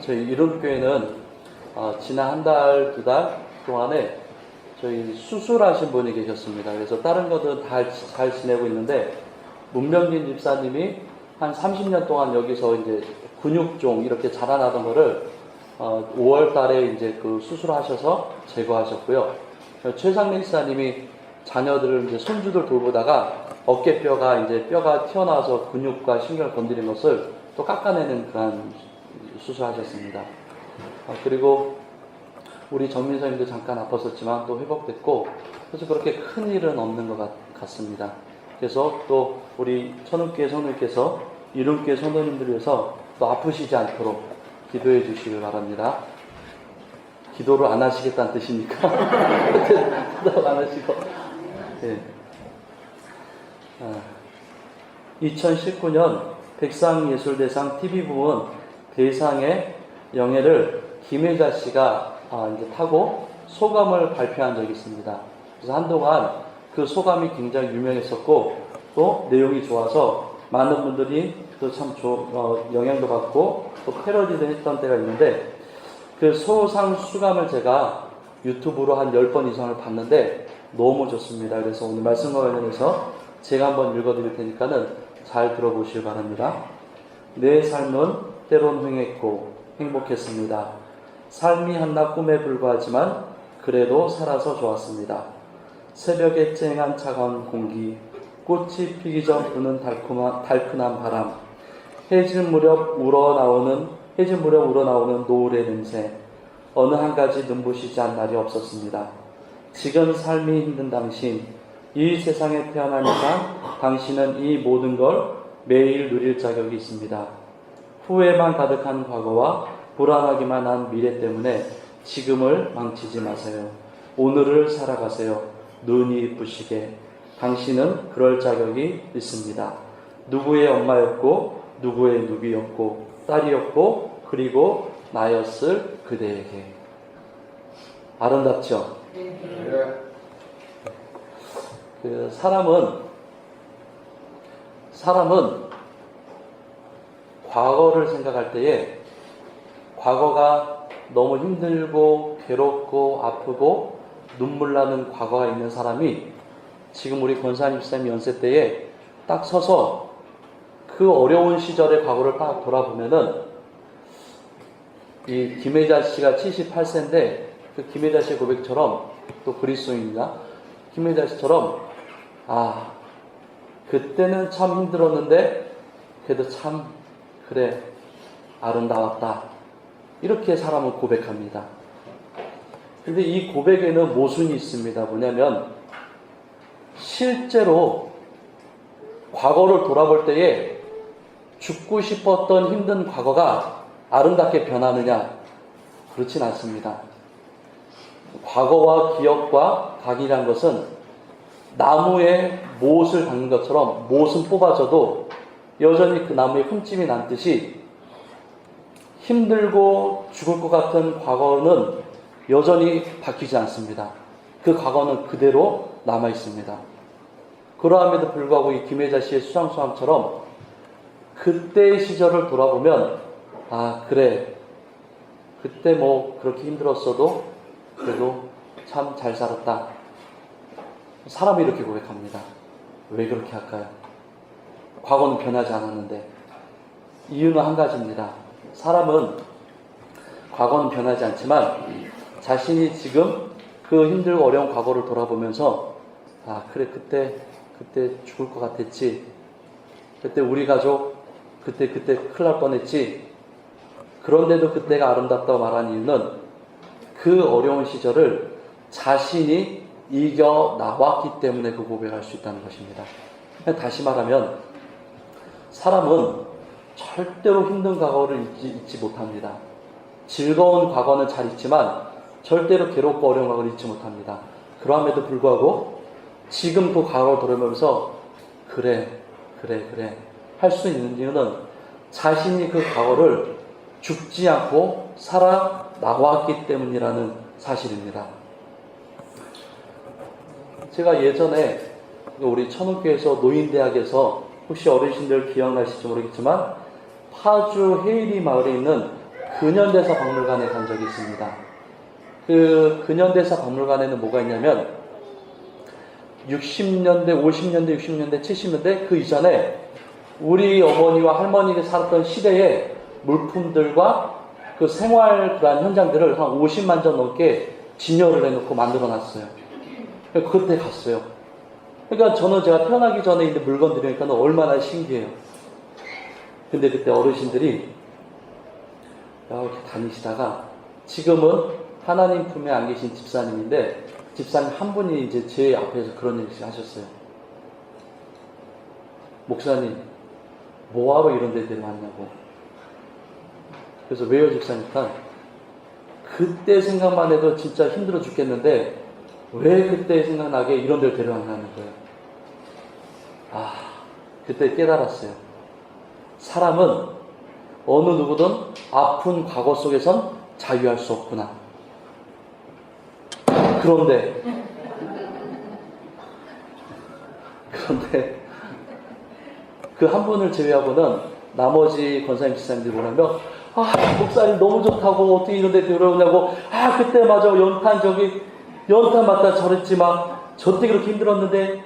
저희 이룸교회는 지난 한 달, 두 달 동안에 저희 수술하신 분이 계셨습니다. 그래서 다른 것들은 다 잘 지내고 있는데, 문명진 집사님이 한 30년 동안 여기서 이제 근육종 이렇게 자라나던 거를 5월 달에 이제 그 수술하셔서 제거하셨고요. 최상민 집사님이 자녀들을 이제 손주들 돌보다가 어깨뼈가 이제 뼈가 튀어나와서 근육과 신경을 건드린 것을 또 깎아내는 그런 수술하셨습니다. 그리고 우리 정민서님도 잠깐 아팠었지만 또 회복됐고, 그래서 그렇게 큰 일은 없는 것 같습니다. 그래서 또 우리 천운교회 성도님께서 이룸교회 성도님들 위해서 또 아프시지 않도록 기도해 주시길 바랍니다. 기도를 안 하시겠다는 뜻입니까? 기도 안 하시고. 네. 2019년 백상예술대상 TV부문 대상의 영예를 김혜자 씨가 이제 타고 소감을 발표한 적이 있습니다. 그래서 한동안 그 소감이 굉장히 유명했었고, 또 내용이 좋아서 많은 분들이 또 참 영향도 받고 또 패러디도 했던 때가 있는데, 그 소상 수감을 제가 유튜브로 한 10번 이상을 봤는데 너무 좋습니다. 그래서 오늘 말씀과 관련해서 제가 한번 읽어드릴 테니까는 잘 들어보시기 바랍니다. 내 삶은 때론 흥했고 행복했습니다. 삶이 한낱 꿈에 불과하지만 그래도 살아서 좋았습니다. 새벽에 쨍한 차가운 공기, 꽃이 피기 전 부는 달큰한 바람, 해질 무렵 우러나오는 노을의 냄새, 어느 한 가지 눈부시지 않은 날이 없었습니다. 지금 삶이 힘든 당신, 이 세상에 태어난 이상 당신은 이 모든 걸 매일 누릴 자격이 있습니다. 후회만 가득한 과거와 불안하기만 한 미래 때문에 지금을 망치지 마세요. 오늘을 살아가세요. 눈이 부시게. 당신은 그럴 자격이 있습니다. 누구의 엄마였고 누구의 누비였고 딸이었고 그리고 나였을 그대에게. 아름답죠? 그 사람은 과거를 생각할 때에 과거가 너무 힘들고 괴롭고 아프고 눈물 나는 과거가 있는 사람이 지금 우리 권사님 집사님 연세 때에 딱 서서 그 어려운 시절의 과거를 딱 돌아보면은, 이 김혜자 씨가 78세인데 그 김혜자 씨의 고백처럼, 또 그리스도인입니다. 김혜자 씨처럼 그때는 참 힘들었는데 그래도 참 그래 아름다웠다, 이렇게 사람은 고백합니다. 근데 이 고백에는 모순이 있습니다. 뭐냐면 실제로 과거를 돌아볼 때에 죽고 싶었던 힘든 과거가 아름답게 변하느냐? 그렇진 않습니다. 과거와 기억과 각이란 것은 나무에 못을 박는 것처럼 못은 뽑아져도 여전히 그 나무에 흠집이 남듯이 힘들고 죽을 것 같은 과거는 여전히 바뀌지 않습니다. 그 과거는 그대로 남아 있습니다. 그러함에도 불구하고 이 김혜자 씨의 수상수함처럼 그때의 시절을 돌아보면 그래 그때 뭐 그렇게 힘들었어도 그래도 참 잘 살았다. 사람이 이렇게 고백합니다. 왜 그렇게 할까요? 과거는 변하지 않았는데. 이유는 한 가지입니다. 사람은 과거는 변하지 않지만 자신이 지금 그 힘들고 어려운 과거를 돌아보면서 그래 그때 죽을 것 같았지, 그때 우리 가족 그때 큰일 날 뻔했지, 그런데도 그때가 아름답다고 말하는 이유는 그 어려운 시절을 자신이 이겨 나왔기 때문에 그 고백할 수 있다는 것입니다. 다시 말하면 사람은 절대로 힘든 과거를 잊지 못합니다. 즐거운 과거는 잘 잊지만 절대로 괴롭고 어려운 과거를 잊지 못합니다. 그럼에도 불구하고 지금 그 과거를 돌아보면서 그래 할 수 있는 이유는 자신이 그 과거를 죽지 않고 살아 나왔기 때문이라는 사실입니다. 제가 예전에 우리 천운교회에서 노인대학에서, 혹시 어르신들 기억나실지 모르겠지만 파주 헤이리 마을에 있는 근현대사 박물관에 간 적이 있습니다. 그 근현대사 박물관에는 뭐가 있냐면 60년대, 50년대, 60년대, 70년대 그 이전에 우리 어머니와 할머니가 살았던 시대의 물품들과 그 생활 그런 현장들을 한 50만 점 넘게 진열을 해놓고 만들어놨어요. 그때 갔어요. 그러니까 저는 제가 태어나기 전에 있는 물건들이니까 얼마나 신기해요. 근데 그때 어르신들이 이렇게 다니시다가 지금은 하나님 품에 안 계신 집사님인데 집사님 한 분이 이제 제 앞에서 그런 얘기를 하셨어요. 목사님, 뭐하러 이런 데 데려왔냐고. 그래서 왜요, 집사니까 그때 생각만 해도 진짜 힘들어 죽겠는데 왜 그때 생각나게 이런 데를 데려왔냐는 거예요. 그때 깨달았어요. 사람은 어느 누구든 아픈 과거 속에선 자유할 수 없구나. 그런데 그 한 분을 제외하고는 나머지 권사님, 집사님들이 뭐라면 목사님 너무 좋다고 어떻게 이런 데 들어오냐고 그때 맞아 연탄 맞다 저랬지만 저때 그렇게 힘들었는데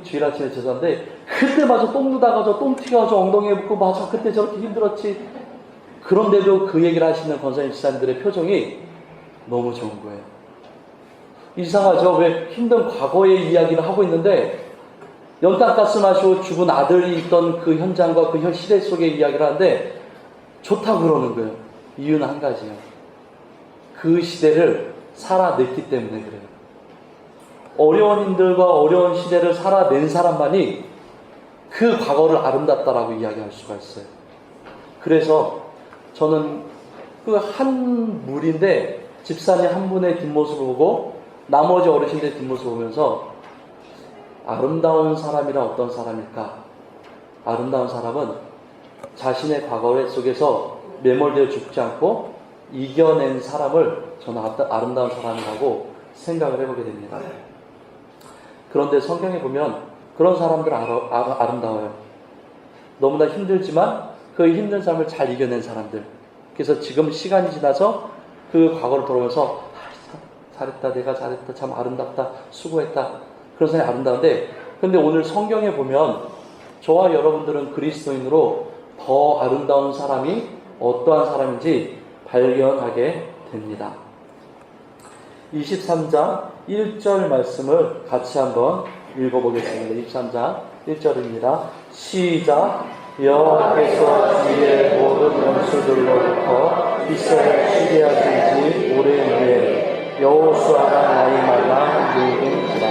주일 아침에 죄송한데 그때 맞아 똥 누다가 똥 튀겨서 엉덩이에 묻고 맞아 그때 저렇게 힘들었지. 그런데도 그 얘기를 하시는 권사님, 집사님들의 표정이 너무 좋은 거예요. 이상하죠? 왜 힘든 과거의 이야기를 하고 있는데 연탄가스 마시고 죽은 아들이 있던 그 현장과 그 시대 속의 이야기를 하는데 좋다고 그러는 거예요. 이유는 한 가지예요. 그 시대를 살아냈기 때문에 그래요. 어려운 힘들과 어려운 시대를 살아낸 사람만이 그 과거를 아름답다라고 이야기할 수가 있어요. 그래서 저는 그 한 무리인데 집사님 한 분의 뒷모습을 보고 나머지 어르신들의 뒷모습을 보면서 아름다운 사람이란 어떤 사람일까? 아름다운 사람은 자신의 과거 속에서 매몰되어 죽지 않고 이겨낸 사람을 저는 아름다운 사람이라고 생각을 해보게 됩니다. 그런데 성경에 보면 그런 사람들은 아름다워요. 너무나 힘들지만 그 힘든 삶을 잘 이겨낸 사람들. 그래서 지금 시간이 지나서 그 과거를 돌아오면서 잘했다, 내가 잘했다, 참 아름답다, 수고했다. 그런 사람이 아름다운데 근데 오늘 성경에 보면 저와 여러분들은 그리스도인으로 더 아름다운 사람이 어떠한 사람인지 발견하게 됩니다. 23장 1절 말씀을 같이 한번 읽어보겠습니다. 23장 1절입니다. 시작. 여호와께서 주의 모든 원수들로부터 이스라엘 치게하신 지 오랜 후에 여호수아가 나이마다 늙은지라.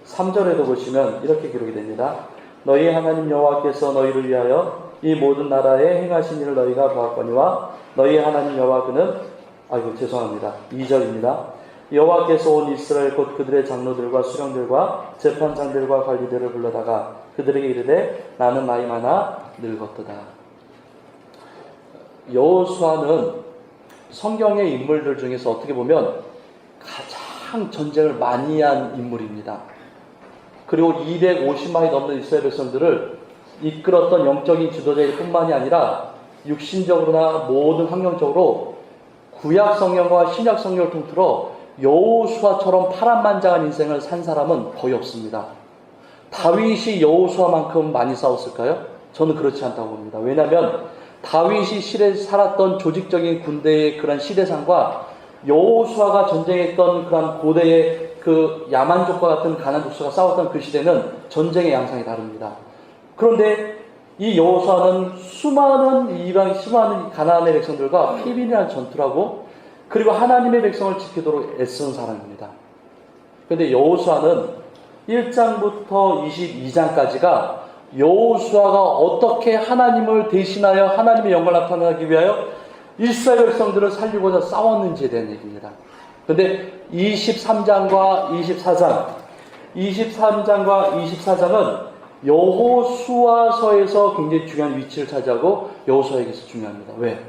3절에도 보시면 이렇게 기록이 됩니다. 너희 하나님 여호와께서 너희를 위하여 이 모든 나라에 행하신 일을 너희가 보았거니와 너희 하나님 여호와 그는 죄송합니다. 2절입니다. 여호와께서 온 이스라엘 곧 그들의 장로들과 수령들과 재판장들과 관리들을 불러다가 그들에게 이르되 나는 나이 많아 늙었도다. 여호수아는 성경의 인물들 중에서 어떻게 보면 가장 전쟁을 많이 한 인물입니다. 그리고 250만이 넘는 이스라엘 백성들을 이끌었던 영적인 지도자일 뿐만이 아니라 육신적으로나 모든 환경적으로 구약 성경과 신약 성경을 통틀어 여호수아처럼 파란만장한 인생을 산 사람은 거의 없습니다. 다윗이 여호수아만큼 많이 싸웠을까요? 저는 그렇지 않다고 봅니다. 왜냐하면 다윗이 실에 살았던 조직적인 군대의 그런 시대상과 여호수아가 전쟁했던 그런 고대의 그 야만족과 같은 가나안 족속가 싸웠던 그 시대는 전쟁의 양상이 다릅니다. 그런데 이 여호수아는 수많은 가나안의 백성들과 피비린한 전투를 하고 그리고 하나님의 백성을 지키도록 애쓴 사람입니다. 그런데 여호수아는 1장부터 22장까지가 여호수아가 어떻게 하나님을 대신하여 하나님의 영광을 나타나기 위하여 이스라엘 백성들을 살리고자 싸웠는지에 대한 얘기입니다. 그런데 23장과 24장은 여호수아서에서 굉장히 중요한 위치를 차지하고 여호수아에게서 중요합니다. 왜?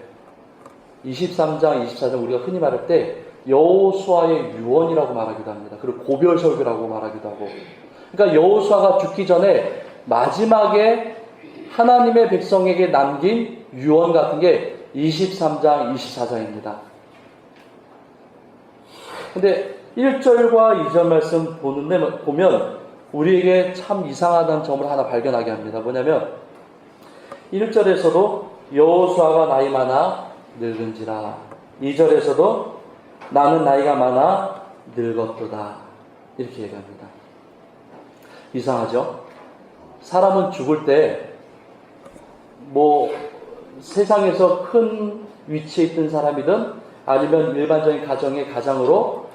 23장, 24장 우리가 흔히 말할 때 여호수아의 유언이라고 말하기도 합니다. 그리고 고별설교라고 말하기도 하고. 그러니까 여호수아가 죽기 전에 마지막에 하나님의 백성에게 남긴 유언 같은 게 23장, 24장입니다. 근데 1절과 2절 말씀 보면 우리에게 참 이상하다는 점을 하나 발견하게 합니다. 뭐냐면 1절에서도 여호수아가 나이 많아 늙은지라, 2절에서도 나는 나이가 많아 늙었도다, 이렇게 얘기합니다. 이상하죠? 사람은 죽을 때 세상에서 큰 위치에 있던 사람이든 아니면 일반적인 가정의 가장으로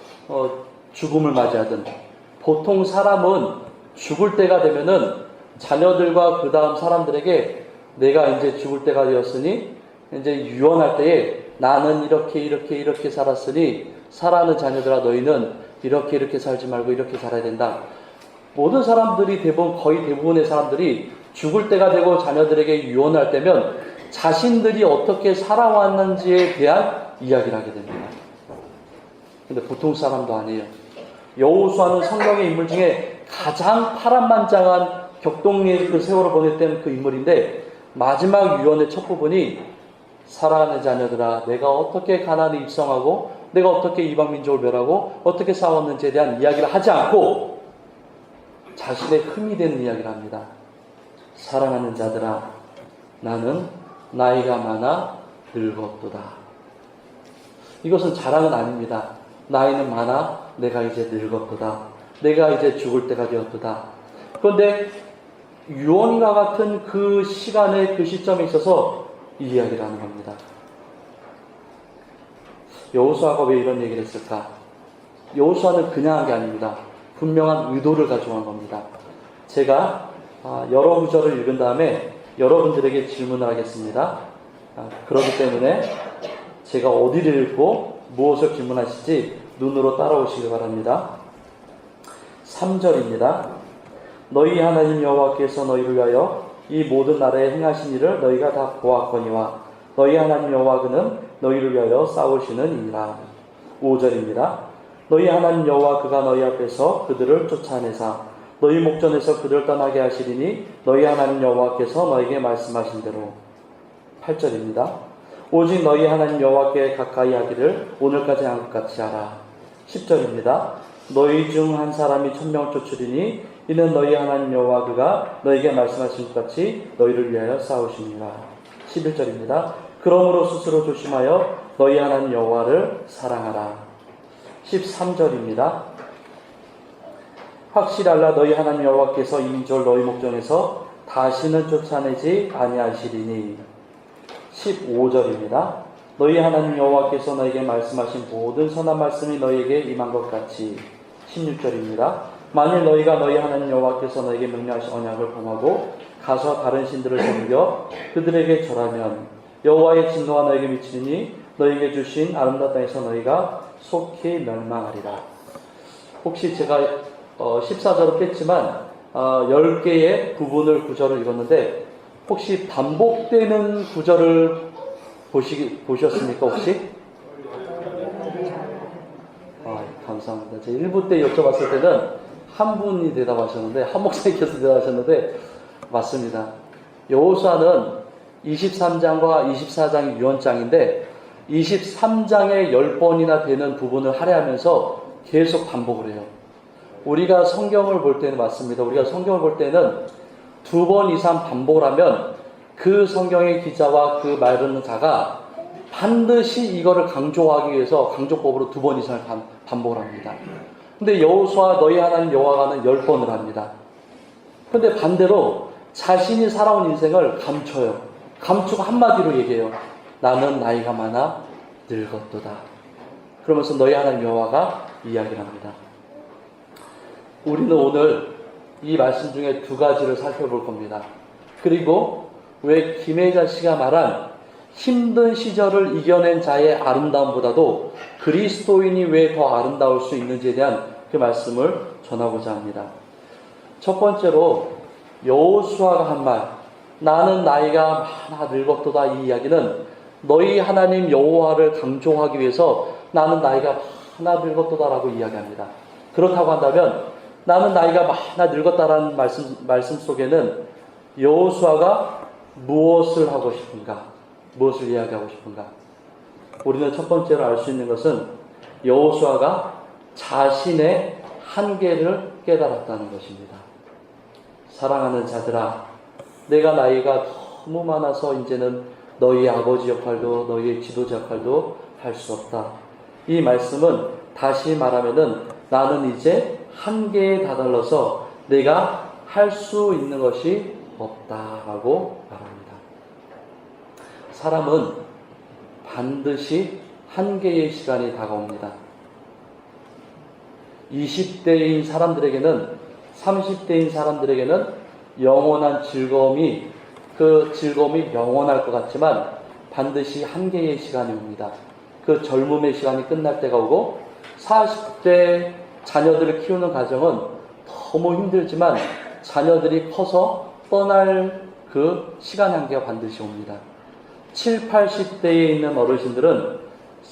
죽음을 맞이하든, 보통 사람은 죽을 때가 되면은 자녀들과 그 다음 사람들에게 내가 이제 죽을 때가 되었으니 이제 유언할 때에 나는 이렇게 살았으니 사랑하는 자녀들아 너희는 이렇게 살지 말고 이렇게 살아야 된다. 모든 사람들이 거의 대부분의 사람들이 죽을 때가 되고 자녀들에게 유언할 때면 자신들이 어떻게 살아왔는지에 대한 이야기를 하게 됩니다. 근데 보통 사람도 아니에요. 여호수아는 성경의 인물 중에 가장 파란만장한 격동의 그 세월을 보냈던 그 인물인데, 마지막 유언의 첫 부분이 사랑하는 자녀들아 내가 어떻게 가나안에 입성하고 내가 어떻게 이방 민족을 멸하고 어떻게 싸웠는지에 대한 이야기를 하지 않고 자신의 흠이 되는 이야기를 합니다. 사랑하는 자들아 나는 나이가 많아 늙었도다. 이것은 자랑은 아닙니다. 나이는 많아 내가 이제 늙었도다. 내가 이제 죽을 때가 되었도다. 그런데 유언과 같은 그 시간의 그 시점에 있어서 이 이야기를 하는 겁니다. 여호수아가 왜 이런 얘기를 했을까? 여호수아는 그냥 한 게 아닙니다. 분명한 의도를 가지고 한 겁니다. 제가 여러 구절을 읽은 다음에 여러분들에게 질문을 하겠습니다. 그렇기 때문에 제가 어디를 읽고 무엇을 질문하실지 눈으로 따라오시기 바랍니다. 3절입니다. 너희 하나님 여호와께서 너희를 위하여 이 모든 나라에 행하신 일을 너희가 다 보았거니와 너희 하나님 여호와 그는 너희를 위하여 싸우시는 이니라. 5절입니다. 너희 하나님 여호와 그가 너희 앞에서 그들을 쫓아내사 너희 목전에서 그들을 떠나게 하시리니 너희 하나님 여호와께서 너희에게 말씀하신 대로. 8절입니다. 오직 너희 하나님 여호와께 가까이 하기를 오늘까지 한 것 같이 하라. 10절입니다. 너희 중 한 사람이 1000명을 쫓으리니 이는 너희 하나님 여호와 그가 너희에게 말씀하신 것 같이 너희를 위하여 싸우시니라. 11절입니다. 그러므로 스스로 조심하여 너희 하나님 여호와를 사랑하라. 13절입니다. 확실히 알라 너희 하나님 여호와께서 이 민족을 너희 목전에서 다시는 쫓아내지 아니하시리니. 15절입니다. 너희 하나님 여호와께서 너에게 말씀하신 모든 선한 말씀이 너희에게 임한 것 같이. 16절입니다. 만일 너희가 너희 하나님 여호와께서 너에게 명령하신 언약을 범하고 가서 다른 신들을 섬겨 그들에게 절하면 여호와의 진노가 너에게 미치니 너희에게 주신 아름다운 땅에서 너희가 속히 멸망하리라. 혹시 제가 14절을 뺐지만 10개의 부분을 구절을 읽었는데 혹시 반복되는 구절을 보셨습니까 혹시? 감사합니다. 제가 1부 때 여쭤봤을 때는 한 분이 대답하셨는데 한 목사님께서 대답하셨는데 맞습니다. 여호수아는 23장과 24장이 유언장인데 23장에 10번이나 되는 부분을 할애하면서 계속 반복을 해요. 우리가 성경을 볼 때는 맞습니다. 우리가 성경을 볼 때는 2번 이상 반복을 하면 그 성경의 기자와 그 말하는 자가 반드시 이거를 강조하기 위해서 강조법으로 2번 이상을 반복을 합니다. 근데 여호수아 너희 하나님 여호와는 10번을 합니다. 근데 반대로 자신이 살아온 인생을 감춰요. 감추고 한마디로 얘기해요. 나는 나이가 많아 늙었도다. 그러면서 너희 하나님 여호와가 이야기를 합니다. 우리는 오늘 이 말씀 중에 2가지를 살펴볼 겁니다. 그리고 왜 김혜자 씨가 말한 힘든 시절을 이겨낸 자의 아름다움보다도 그리스도인이 왜 더 아름다울 수 있는지에 대한 그 말씀을 전하고자 합니다. 첫 번째로 여호수아가 한 말, 나는 나이가 많아 늙었도다, 이 이야기는 너희 하나님 여호와를 강조하기 위해서 나는 나이가 많아 늙었도다라고 이야기합니다. 그렇다고 한다면 나는 나이가 많아 늙었다라는 말씀 속에는 여호수아가 무엇을 하고 싶은가? 무엇을 이야기하고 싶은가? 우리는 첫 번째로 알 수 있는 것은 여호수아가 자신의 한계를 깨달았다는 것입니다. 사랑하는 자들아, 내가 나이가 너무 많아서 이제는 너희의 아버지 역할도 너희의 지도자 역할도 할 수 없다. 이 말씀은 다시 말하면은 나는 이제 한계에 다다라서 내가 할 수 있는 것이 없다라고 말합니다. 사람은 반드시 한계의 시간이 다가옵니다. 20대인 사람들에게는 30대인 사람들에게는 영원한 즐거움이 그 즐거움이 영원할 것 같지만 반드시 한계의 시간이 옵니다. 그 젊음의 시간이 끝날 때가 오고 40대 자녀들을 키우는 가정은 너무 힘들지만 자녀들이 커서 떠날 그 시간 한계가 반드시 옵니다. 7, 80대에 있는 어르신들은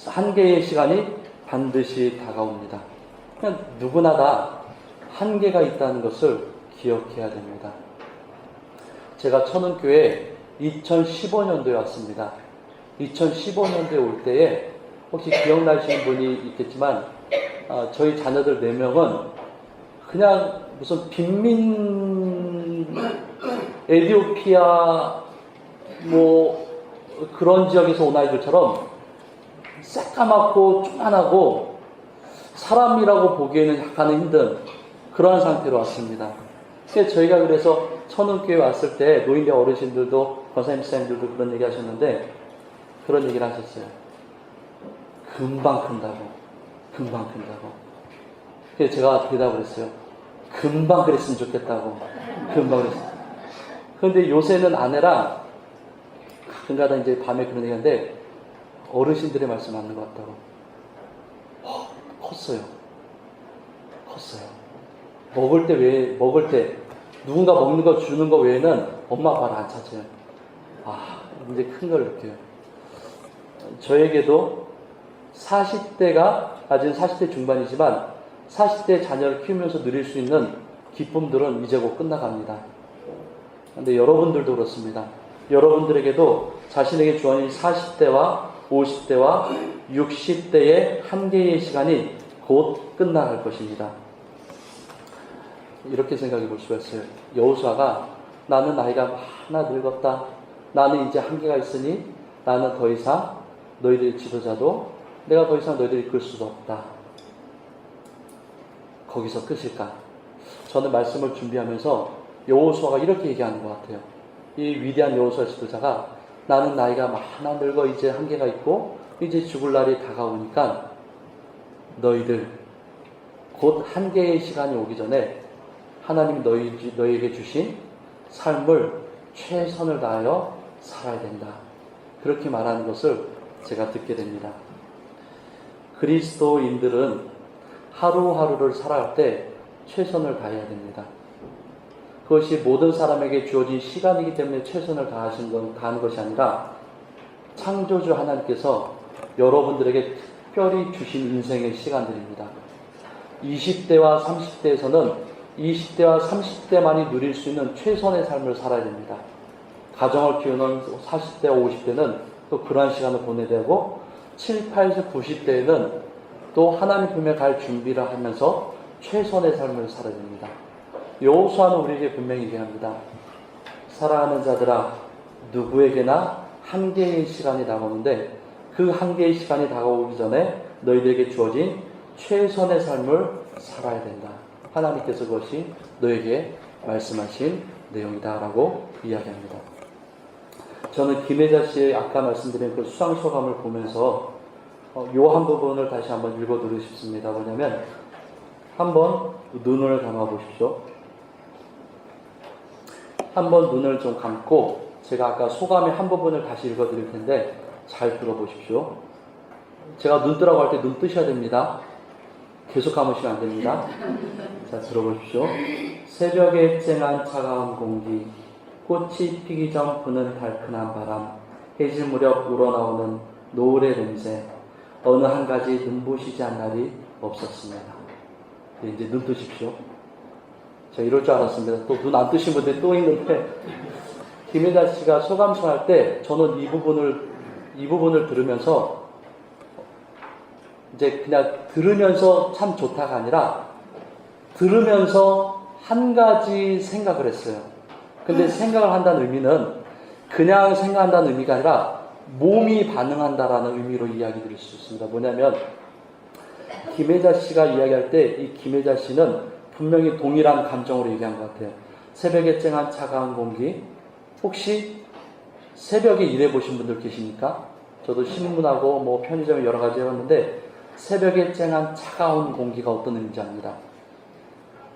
한계의 시간이 반드시 다가옵니다. 그냥 누구나 다 한계가 있다는 것을 기억해야 됩니다. 제가 천은교회 2015년도에 왔습니다. 2015년도에 올 때에 혹시 기억나시는 분이 있겠지만 저희 자녀들 4명은 그냥 무슨 빈민 에티오피아 뭐 그런 지역에서 온 아이들처럼 새까맣고 조그만하고 사람이라고 보기에는 약간은 힘든 그러한 상태로 왔습니다. 저희가 그래서 천은교회 왔을 때 노인네 어르신들도 권사님 선생님들도 그런 얘기 하셨는데 그런 얘기를 하셨어요. 금방 큰다고. 그래서 제가 대답을 했어요. 금방 그랬으면 좋겠다고. 금방 그랬으면. 그런데 요새는 아내랑 가끔가다 이제 밤에 그런 얘기하는데 어르신들의 말씀 맞는 것 같다고. 컸어요. 먹을 때 누군가 먹는 거 주는 거 외에는 엄마 아빠를 안 찾아요. 이제 큰 걸 느껴요. 저에게도 40대가 아직 40대 중반이지만 40대 자녀를 키우면서 누릴 수 있는 기쁨들은 이제 곧 끝나갑니다. 그런데 여러분들도 그렇습니다. 여러분들에게도 자신에게 주어진 40대와 50대와 60대의 한계의 시간이 곧 끝나갈 것입니다. 이렇게 생각해 볼 수가 있어요. 여호수아가 나는 나이가 많아 늙었다. 나는 이제 한계가 있으니 나는 더 이상 너희들의 지도자도 내가 더 이상 너희들을 이끌 수도 없다. 거기서 끝일까? 저는 말씀을 준비하면서 여호수아가 이렇게 얘기하는 것 같아요. 이 위대한 여호수아 지도자가 나는 나이가 많아 늙어 이제 한계가 있고 이제 죽을 날이 다가오니까 너희들 곧 한계의 시간이 오기 전에 하나님이 너희에게 주신 삶을 최선을 다하여 살아야 된다. 그렇게 말하는 것을 제가 듣게 됩니다. 그리스도인들은 하루하루를 살아갈 때 최선을 다해야 됩니다. 그것이 모든 사람에게 주어진 시간이기 때문에 최선을 다하는 것이 아니라 창조주 하나님께서 여러분들에게 특별히 주신 인생의 시간들입니다. 20대와 30대에서는 20대와 30대만이 누릴 수 있는 최선의 삶을 살아야 됩니다. 가정을 키우는 40대와 50대는 또 그러한 시간을 보내야 되고 7, 80, 90대에는 또 하나님 품에 갈 준비를 하면서 최선의 삶을 살아야 됩니다. 여호수아는 우리에게 분명히 얘기합니다. 사랑하는 자들아, 누구에게나 한계의 시간이 다가오는데 그 한계의 시간이 다가오기 전에 너희들에게 주어진 최선의 삶을 살아야 된다. 하나님께서 그것이 너에게 말씀하신 내용이다라고 이야기합니다. 저는 김혜자 씨의 아까 말씀드린 그 수상소감을 보면서 요 한 부분을 다시 한번 읽어드리고 싶습니다. 뭐냐면 한번 눈을 감아 보십시오. 한번 눈을 좀 감고 제가 아까 소감의 한 부분을 다시 읽어드릴 텐데 잘 들어보십시오. 제가 눈 뜨라고 할 때 눈 뜨셔야 됩니다. 계속 감으시면 안 됩니다. 자, 들어보십시오. 새벽에 쨍한 차가운 공기, 꽃이 피기 전 부는 달큰한 바람, 해질 무렵 우러나오는 노을의 냄새, 어느 한 가지 눈부시지 않은 날이 없었습니다. 이제 눈 뜨십시오. 제가 이럴 줄 알았습니다. 또 눈 안 뜨신 분들이 또 있는데, 김혜자 씨가 소감송할 때 저는 이 부분을 들으면서 이제 그냥 들으면서 참 좋다가 아니라 들으면서 한 가지 생각을 했어요. 근데 생각을 한다는 의미는 그냥 생각한다는 의미가 아니라 몸이 반응한다라는 의미로 이야기 드릴 수 있습니다. 뭐냐면 김혜자 씨가 이야기할 때 이 김혜자 씨는 분명히 동일한 감정으로 얘기한 것 같아요. 새벽에 쨍한 차가운 공기. 혹시 새벽에 일해보신 분들 계십니까? 저도 신문하고 뭐 편의점에 여러 가지 해봤는데 새벽에 쨍한 차가운 공기가 어떤 의미인지 압니다.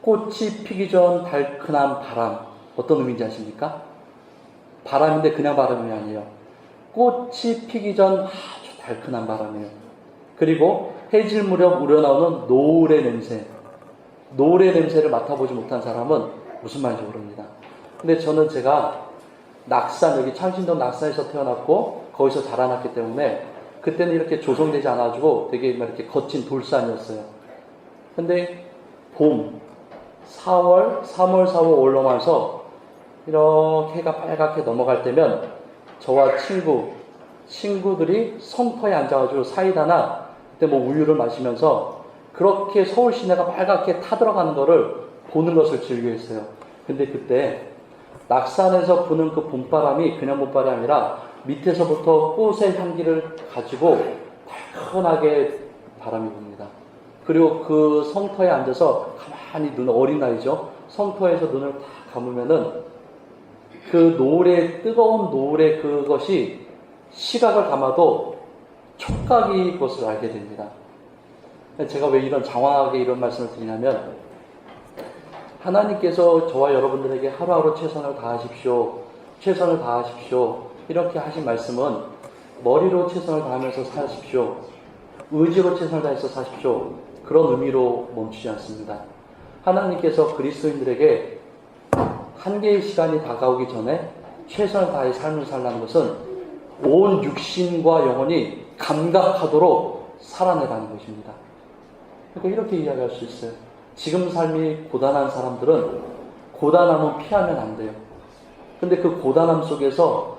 꽃이 피기 전 달큰한 바람, 어떤 의미인지 아십니까? 바람인데 그냥 바람이 아니에요. 꽃이 피기 전 아주 달큰한 바람이에요. 그리고 해질 무렵 우러나오는 노을의 냄새. 노을의 냄새를 맡아보지 못한 사람은 무슨 말인지 모릅니다. 근데 저는 제가 낙산, 여기 창신동 낙산에서 태어났고 거기서 자라났기 때문에 그때는 이렇게 조성되지 않아가지고 되게 이렇게 거친 돌산이었어요. 근데 봄, 3월, 4월 올라오면서 이렇게 해가 빨갛게 넘어갈 때면 저와 친구들이 성터에 앉아가지고 사이다나 그때 뭐 우유를 마시면서 그렇게 서울 시내가 빨갛게 타들어가는 거를 보는 것을 즐겨했어요. 근데 그때 낙산에서 부는 그 봄바람이 그냥 봄바람이 아니라 밑에서부터 꽃의 향기를 가지고 달큰하게 바람이 붑니다. 그리고 그 성터에 앉아서 가만히 어린 나이죠. 성터에서 눈을 딱 감으면은 그 노을의, 뜨거운 노을의 그것이 시각을 감아도 촉각이 그것을 알게 됩니다. 제가 왜 이런 장황하게 이런 말씀을 드리냐면 하나님께서 저와 여러분들에게 하루하루 최선을 다하십시오. 최선을 다하십시오. 이렇게 하신 말씀은 머리로 최선을 다하면서 사십시오. 의지로 최선을 다해서 사십시오. 그런 의미로 멈추지 않습니다. 하나님께서 그리스도인들에게 한계의 시간이 다가오기 전에 최선을 다해 삶을 살라는 것은 온 육신과 영혼이 감각하도록 살아내라는 것입니다. 그러니까 이렇게 이야기할 수 있어요. 지금 삶이 고단한 사람들은 고단함은 피하면 안 돼요. 근데 그 고단함 속에서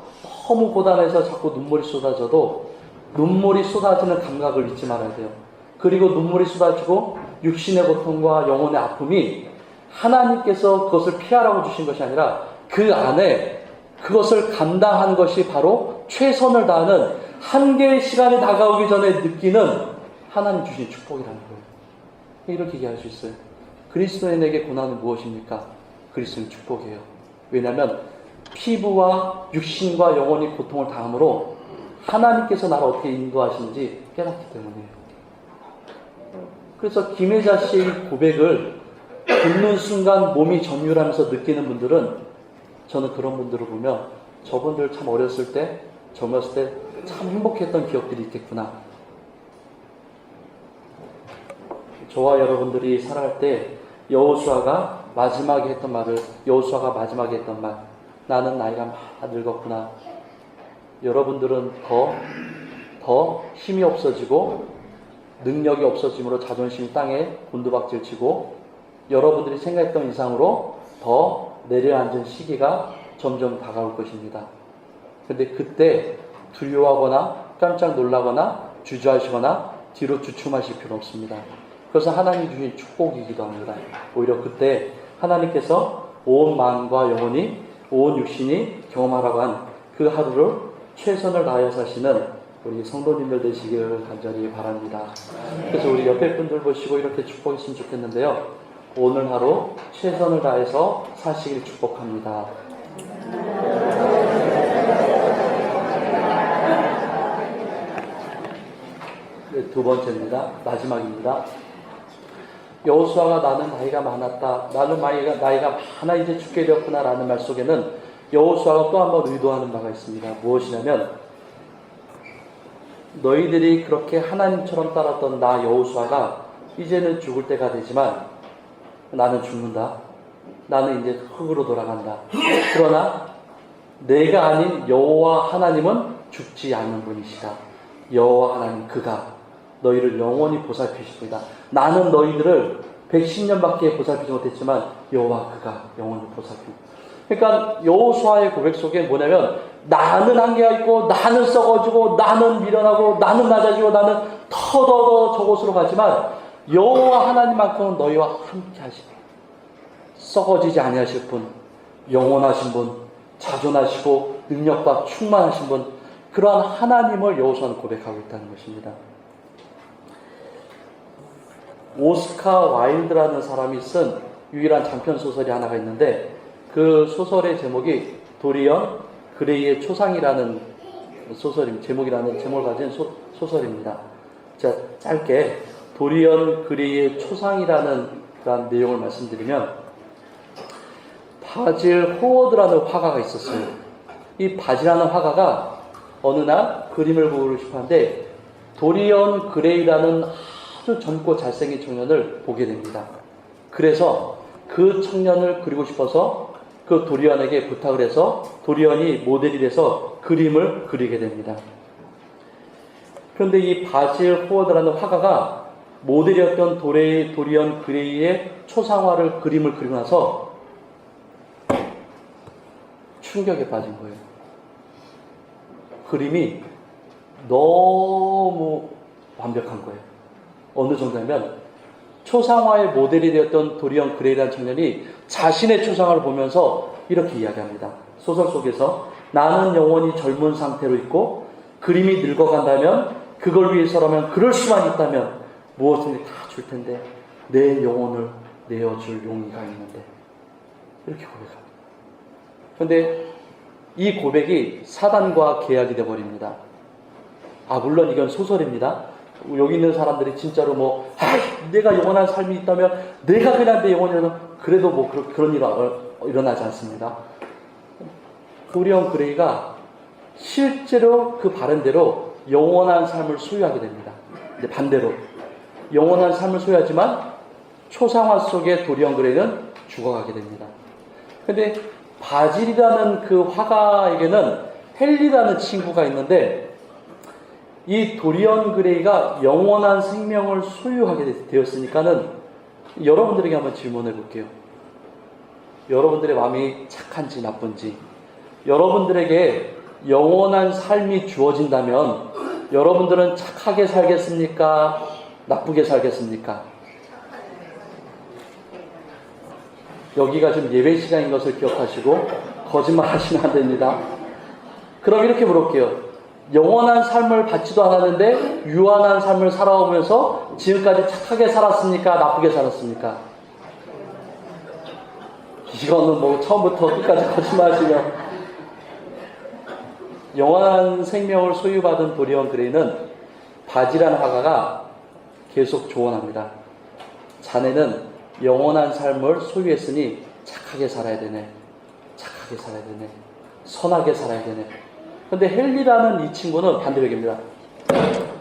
너무 고단해서 자꾸 눈물이 쏟아져도 눈물이 쏟아지는 감각을 잊지 말아야 돼요. 그리고 눈물이 쏟아지고 육신의 고통과 영혼의 아픔이 하나님께서 그것을 피하라고 주신 것이 아니라 그 안에 그것을 감당하는 것이 바로 최선을 다하는 한계의 시간이 다가오기 전에 느끼는 하나님 주신 축복이라는 거예요. 이렇게 얘기할 수 있어요. 그리스도인에게 고난은 무엇입니까? 그리스도인 축복이에요. 왜냐하면 피부와 육신과 영혼이 고통을 당함으로 하나님께서 나를 어떻게 인도하시는지 깨닫기 때문이에요. 그래서 김혜자 씨의 고백을 듣는 순간 몸이 전율하면서 느끼는 분들은 저는 그런 분들을 보면 저분들 참 어렸을 때 젊었을 때 참 행복했던 기억들이 있겠구나. 저와 여러분들이 살아갈 때 여호수아가 마지막에 했던 말, 나는 나이가 많이 늙었구나. 여러분들은 더 힘이 없어지고 능력이 없어짐으로 자존심이 땅에 곤두박질 치고 여러분들이 생각했던 이상으로 더 내려앉은 시기가 점점 다가올 것입니다. 근데 그때 두려워하거나 깜짝 놀라거나 주저하시거나 뒤로 주춤하실 필요 없습니다. 그래서 하나님 주신 축복이기도 합니다. 오히려 그때 하나님께서 온 마음과 영혼이, 온 육신이 경험하라고 한 그 하루를 최선을 다하여 사시는 우리 성도님들 되시기를 간절히 바랍니다. 그래서 우리 옆에 분들 보시고 이렇게 축복했으면 좋겠는데요. 오늘 하루 최선을 다해서 사시길 축복합니다. 두 번째입니다. 마지막입니다. 여호수아가 나는 나이가 많았다. 나는 나이가 많아 이제 죽게 되었구나 라는 말 속에는 여호수아가 또 한 번 의도하는 바가 있습니다. 무엇이냐면 너희들이 그렇게 하나님처럼 따랐던 나 여호수아가 이제는 죽을 때가 되지만 나는 죽는다. 나는 이제 흙으로 돌아간다. 그러나 내가 아닌 여호와 하나님은 죽지 않는 분이시다. 여호와 하나님 그가 너희를 영원히 보살피실 분이다. 나는 너희들을 110년밖에 보살피지 못했지만 여호와 그가 영원히 보살핍니다. 그러니까 여호수아의 고백 속에 뭐냐면 나는 한계가 있고 나는 썩어지고 나는 미련하고 나는 낮아지고 나는 더더더 저곳으로 가지만 여호와 하나님만큼은 너희와 함께 하시니 썩어지지 아니하실 분, 영원하신 분, 자존하시고 능력과 충만하신 분, 그러한 하나님을 여호수아는 고백하고 있다는 것입니다. 오스카 와일드라는 사람이 쓴 유일한 장편 소설이 하나가 있는데 그 소설의 제목이 도리언 그레이의 초상이라는 소설입니다. 제목을 가진 소설입니다. 자, 짧게 도리언 그레이의 초상이라는 그런 내용을 말씀드리면 바질 호워드라는 화가가 있었어요. 이 바질이라는 화가가 어느 날 그림을 그리고 싶어 하는데 도리언 그레이라는 아주 젊고 잘생긴 청년을 보게 됩니다. 그래서 그 청년을 그리고 싶어서 그 도리언에게 부탁을 해서 도리언이 모델이 돼서 그림을 그리게 됩니다. 그런데 이 바질 호워드라는 화가가 모델이었던 도리언 그레이의 초상화를 그림을 그리고 나서 충격에 빠진 거예요. 그림이 너무 완벽한 거예요. 어느 정도냐면 초상화의 모델이 되었던 도리언 그레이라는 청년이 자신의 초상화를 보면서 이렇게 이야기합니다. 소설 속에서 나는 영원히 젊은 상태로 있고 그림이 늙어간다면 그걸 위해서라면 그럴 수만 있다면 무엇이든지 다 줄 텐데 내 영혼을 내어줄 용의가 있는데 이렇게 고백합니다. 그런데 이 고백이 사단과 계약이 되어버립니다. 물론 이건 소설입니다. 여기 있는 사람들이 진짜로 내가 영원한 삶이 있다면 내가 그냥 내 영혼이라도 그래도 그런 일은 일어나지 않습니다. 도리언 그레이가 실제로 그 바른대로 영원한 삶을 소유하게 됩니다. 이제 반대로 영원한 삶을 소유하지만 초상화 속의 도리언 그레이는 죽어가게 됩니다. 근데 바질이라는 그 화가에게는 헨리라는 친구가 있는데 이 도리언 그레이가 영원한 생명을 소유하게 되었으니까는 여러분들에게 한번 질문해 볼게요. 여러분들의 마음이 착한지 나쁜지, 여러분들에게 영원한 삶이 주어진다면 여러분들은 착하게 살겠습니까? 나쁘게 살겠습니까? 여기가 지금 예배 시간인 것을 기억하시고 거짓말 하시면 안 됩니다. 그럼 이렇게 물어볼게요. 영원한 삶을 받지도 않았는데 유한한 삶을 살아오면서 지금까지 착하게 살았습니까? 나쁘게 살았습니까? 이거는 처음부터 끝까지 거짓말하시면 영원한 생명을 소유받은 도리언 그레이는 바지라는 화가가 계속 조언합니다. 자네는 영원한 삶을 소유했으니 착하게 살아야 되네. 착하게 살아야 되네. 선하게 살아야 되네. 근데 헨리라는 이 친구는 반대로 얘기합니다.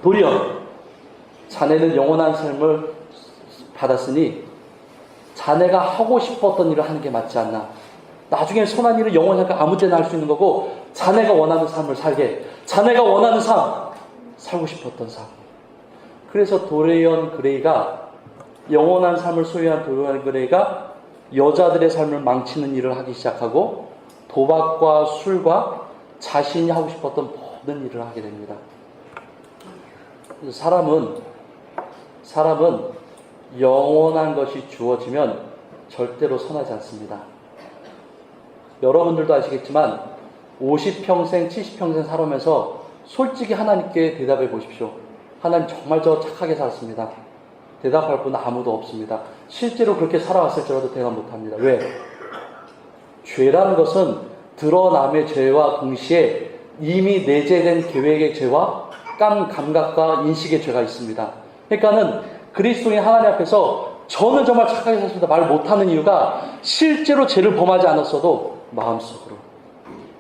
도리언, 자네는 영원한 삶을 받았으니 자네가 하고 싶었던 일을 하는 게 맞지 않나. 나중에 선한 일을 영원히 아무 때나 할 수 있는 거고 자네가 원하는 삶을 살게. 자네가 원하는 삶, 살고 싶었던 삶. 그래서 도리언 그레이가 영원한 삶을 소유한 도리언 그레이가 여자들의 삶을 망치는 일을 하기 시작하고 도박과 술과 자신이 하고 싶었던 모든 일을 하게 됩니다. 사람은 영원한 것이 주어지면 절대로 선하지 않습니다. 여러분들도 아시겠지만 50평생, 70평생 살아오면서 솔직히 하나님께 대답해 보십시오. 하나님 정말 저 착하게 살았습니다. 대답할 분은 아무도 없습니다. 실제로 그렇게 살아왔을지라도 대답 못합니다. 왜? 죄라는 것은 드러남의 죄와 동시에 이미 내재된 계획의 죄와 감각과 인식의 죄가 있습니다. 그러니까는 그리스도인 하나님 앞에서 저는 정말 착하게 살았습니다 말을 못하는 이유가 실제로 죄를 범하지 않았어도 마음속으로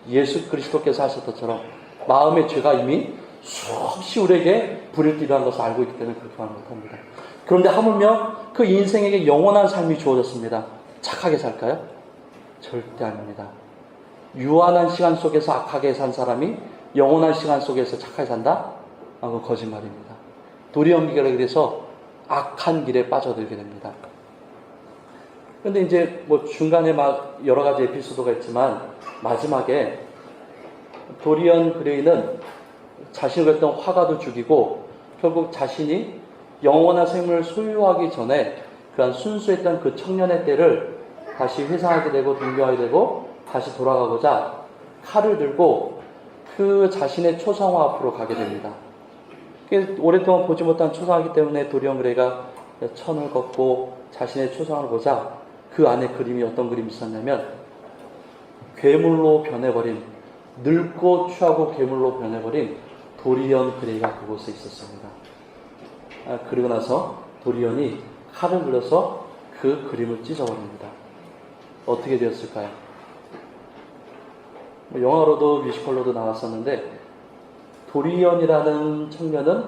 예수 그리스도께서 하셨던 것처럼 마음의 죄가 이미 수없이 우리에게 불을 띠려는 것을 알고 있기 때문에 그렇게 말 못합니다. 그런데 하물며 그 인생에게 영원한 삶이 주어졌습니다. 착하게 살까요? 절대 아닙니다. 유한한 시간 속에서 악하게 산 사람이 영원한 시간 속에서 착하게 산다? 그건 거짓말입니다. 도리언 기결에 대해서 악한 길에 빠져들게 됩니다. 근데 이제 뭐 중간에 막 여러 가지 에피소드가 있지만 마지막에 도리언 그레이는 자신을 했던 화가도 죽이고 결국 자신이 영원한 생명을 소유하기 전에 그한 순수했던 그 청년의 때를 다시 회상하게 되고 동경하게 되고 다시 돌아가고자 칼을 들고 그 자신의 초상화 앞으로 가게 됩니다. 오랫동안 보지 못한 초상화이기 때문에 도리언 그레이가 천을 걷고 자신의 초상화를 보자 그 안에 그림이 어떤 그림이 있었냐면 괴물로 변해버린 늙고 취하고 괴물로 변해버린 도리언 그레이가 그곳에 있었습니다. 그리고 나서 도리언이 칼을 들어서 그 그림을 찢어버립니다. 어떻게 되었을까요? 영화로도 뮤지컬로도 나왔었는데 도리언이라는 청년은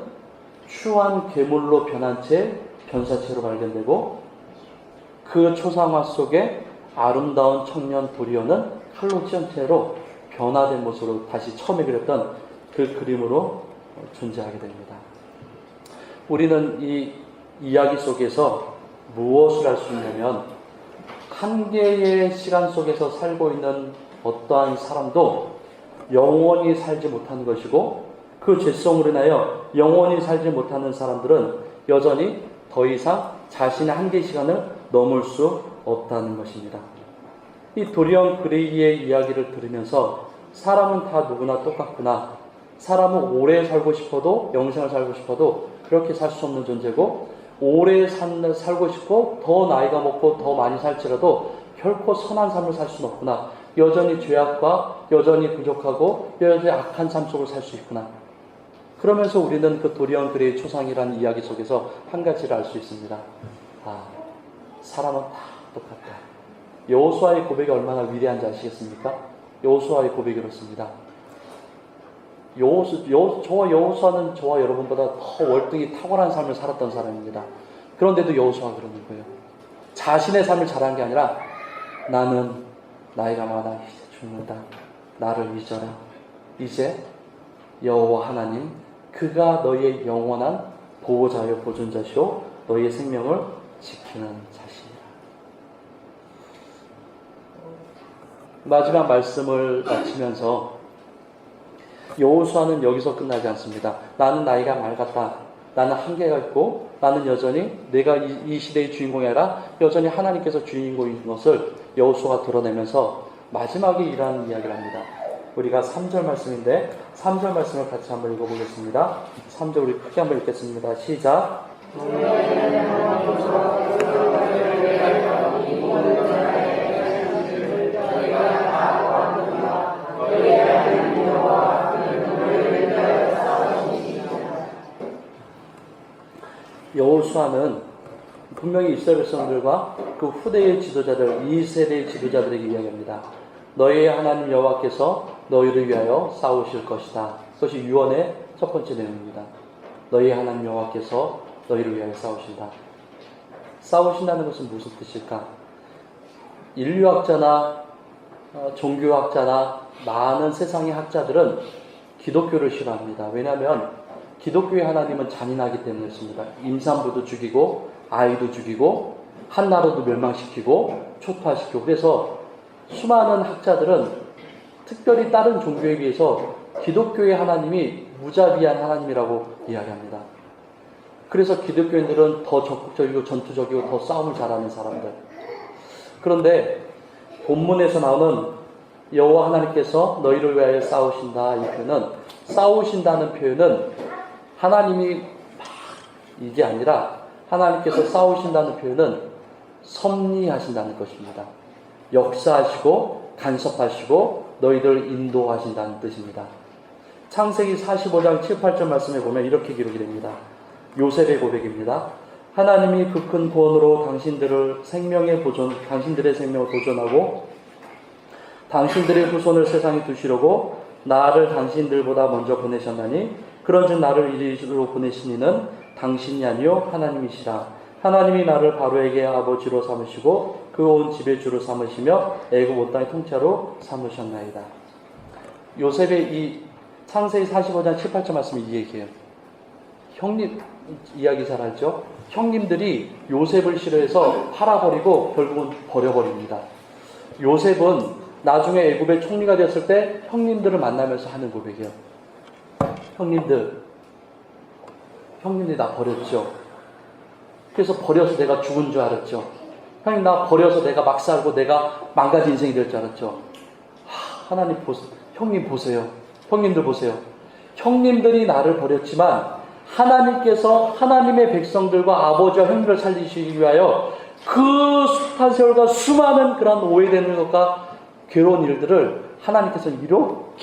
추한 괴물로 변한 채 변사체로 발견되고 그 초상화 속에 아름다운 청년 도리언은 칼로 찢은 채로 변화된 모습으로 다시 처음에 그렸던 그 그림으로 존재하게 됩니다. 우리는 이 이야기 속에서 무엇을 할 수 있냐면 한계의 시간 속에서 살고 있는 어떠한 사람도 영원히 살지 못하는 것이고 그 죄성으로 인하여 영원히 살지 못하는 사람들은 여전히 더 이상 자신의 한계 시간을 넘을 수 없다는 것입니다. 이 도리언 그레이의 이야기를 들으면서 사람은 다 누구나 똑같구나. 사람은 오래 살고 싶어도 영생을 살고 싶어도 그렇게 살 수 없는 존재고 오래 살고 싶고 더 나이가 먹고 더 많이 살지라도 결코 선한 삶을 살 수는 없구나. 여전히 죄악과 여전히 부족하고 여전히 악한 삶 속을 살 수 있구나. 그러면서 우리는 그 도리언 그레이 초상이라는 이야기 속에서 한 가지를 알 수 있습니다. 사람은 다 똑같다. 여호수아의 고백이 얼마나 위대한지 아시겠습니까? 여호수아의 고백이 그렇습니다. 저와 여호수아는 저와 여러분보다 더 월등히 탁월한 삶을 살았던 사람입니다. 그런데도 여호수아가 그러는 거예요. 자신의 삶을 잘한 게 아니라 나는 나이가 많아 이제 죽는다. 나를 잊어라. 이제 여호와 하나님 그가 너희의 영원한 보호자요 보존자시오 너희의 생명을 지키는 자신이라. 마지막 말씀을 마치면서 여호수아는 여기서 끝나지 않습니다. 나는 나이가 맑았다. 나는 한계가 있고 나는 여전히 내가 이 시대의 주인공이 아니라 여전히 하나님께서 주인공인 것을 여호수아가 드러내면서 마지막에 이러한 이야기를 합니다. 우리가 3절 말씀인데 3절 말씀을 같이 한번 읽어보겠습니다. 3절 우리 크게 한번 읽겠습니다. 시작. 여호수아는 분명히 이스라엘 백성들과 그 후대의 지도자들, 2세대의 지도자들에게 이야기합니다. 너희의 하나님 여호와께서 너희를 위하여 싸우실 것이다. 그것이 유언의 첫 번째 내용입니다. 너희의 하나님 여호와께서 너희를 위하여 싸우신다. 싸우신다는 것은 무슨 뜻일까? 인류학자나 종교학자나 많은 세상의 학자들은 기독교를 싫어합니다. 왜냐하면 기독교의 하나님은 잔인하기 때문이었습니다. 임산부도 죽이고 아이도 죽이고 한 나라도 멸망시키고 초토화시키고 그래서 수많은 학자들은 특별히 다른 종교에 비해서 기독교의 하나님이 무자비한 하나님이라고 이야기합니다. 그래서 기독교인들은 더 적극적이고 전투적이고 더 싸움을 잘하는 사람들. 그런데 본문에서 나오는 여호와 하나님께서 너희를 위하여 싸우신다 이 표현은 싸우신다는 표현은 하나님이 이게 아니라 하나님께서 싸우신다는 표현은 섭리하신다는 것입니다. 역사하시고 간섭하시고 너희들 인도하신다는 뜻입니다. 창세기 45장 7, 8절 말씀에 보면 이렇게 기록이 됩니다. 요셉의 고백입니다. 하나님이 그 큰 구원으로 당신들의 생명을 보존하고 당신들의 후손을 세상에 두시려고 나를 당신들보다 먼저 보내셨나니 그런즉 나를 이리로 보내신 이는 당신이 아니요 하나님이시라. 하나님이 나를 바로에게 아버지로 삼으시고 그 온 집의 주로 삼으시며 애굽 온 땅의 통치자로 삼으셨나이다. 요셉의 이 창세기 45장 7, 8절 말씀이 이 얘기예요. 형님 이야기 잘 알죠? 형님들이 요셉을 싫어해서 팔아버리고 결국은 버려버립니다. 요셉은 나중에 애굽의 총리가 됐을 때 형님들을 만나면서 하는 고백이에요. 형님들이 나 버렸죠. 그래서 버려서 내가 죽은 줄 알았죠. 형님 나 버려서 내가 막 살고 내가 망가진 인생이 될 줄 알았죠. 하나님 보세요. 형님 보세요. 형님들 보세요. 형님들이 나를 버렸지만 하나님께서 하나님의 백성들과 아버지와 형님을 살리시기 위하여 그 숱한 세월과 수많은 그런 오해되는 것과 괴로운 일들을 하나님께서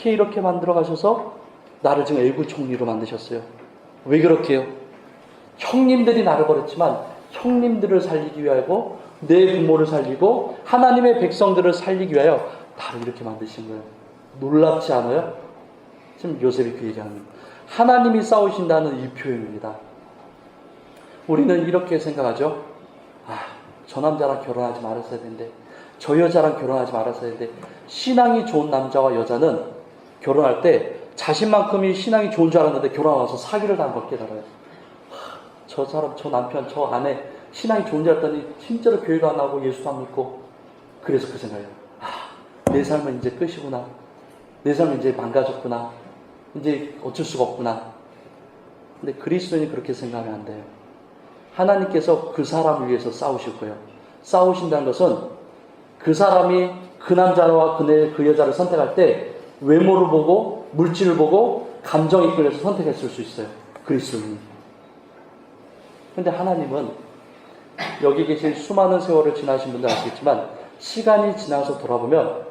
이렇게 만들어 가셔서 나를 지금 애국 총리로 만드셨어요. 왜 그렇게요? 형님들이 나를 버렸지만 형님들을 살리기 위하여 내 부모를 살리고 하나님의 백성들을 살리기 위하여 나를 이렇게 만드신 거예요. 놀랍지 않아요? 지금 요셉이 그 얘기하는 거예요. 하나님이 싸우신다는 이 표현입니다. 우리는 이렇게 생각하죠. 저 남자랑 결혼하지 말았어야 되는데, 저 여자랑 결혼하지 말았어야 되는데, 신앙이 좋은 남자와 여자는 결혼할 때 자신만큼이 신앙이 좋은 줄 알았는데 결혼하고 나서 사기를 당한 걸 깨달아요. 저 사람, 저 남편, 저 아내 신앙이 좋은 줄 알았더니 진짜로 교회도 안 나오고 예수도 안 믿고. 그래서 그 생각이에요. 내 삶은 이제 끝이구나. 내 삶은 이제 망가졌구나. 이제 어쩔 수가 없구나. 근데 그리스도인이 그렇게 생각하면 안 돼요. 하나님께서 그 사람을 위해서 싸우실 거예요. 싸우신다는 것은 그 사람이 그 남자와 그 여자를 선택할 때 외모를 보고 물질을 보고 감정이 끌려서 선택했을 수 있어요. 그리스도인이. 근데 하나님은 여기 계신 수많은 세월을 지나신 분들 아시겠지만 시간이 지나서 돌아보면